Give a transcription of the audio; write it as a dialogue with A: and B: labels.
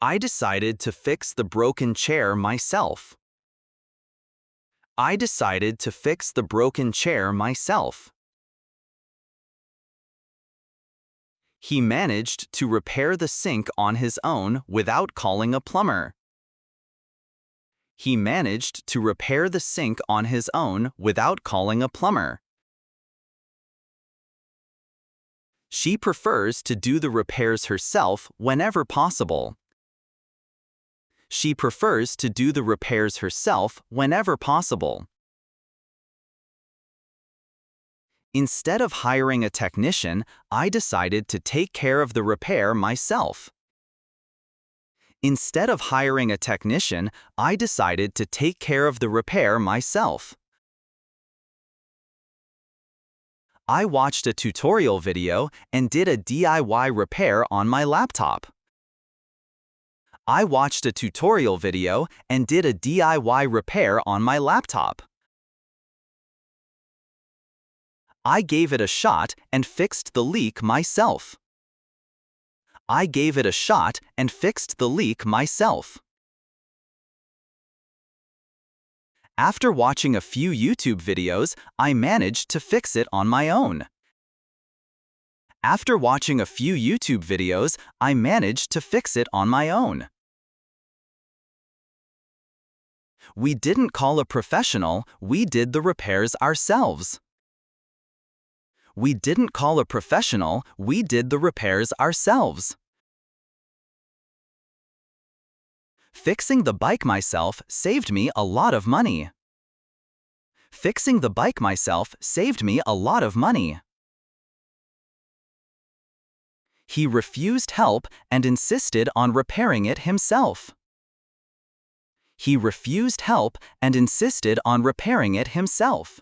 A: I decided to fix the broken chair myself. I decided to fix the broken chair myself. He managed to repair the sink on his own without calling a plumber. He managed to repair the sink on his own without calling a plumber. She prefers to do the repairs herself whenever possible. She prefers to do the repairs herself whenever possible. Instead of hiring a technician, I decided to take care of the repair myself. Instead of hiring a technician, I decided to take care of the repair myself. I watched a tutorial video and did a DIY repair on my laptop. I watched a tutorial video and did a DIY repair on my laptop. I gave it a shot and fixed the leak myself. I gave it a shot and fixed the leak myself. After watching a few YouTube videos, I managed to fix it on my own. After watching a few YouTube videos, I managed to fix it on my own. We didn't call a professional, we did the repairs ourselves. We didn't call a professional, we did the repairs ourselves. Fixing the bike myself saved me a lot of money. Fixing the bike myself saved me a lot of money. He refused help and insisted on repairing it himself. He refused help and insisted on repairing it himself.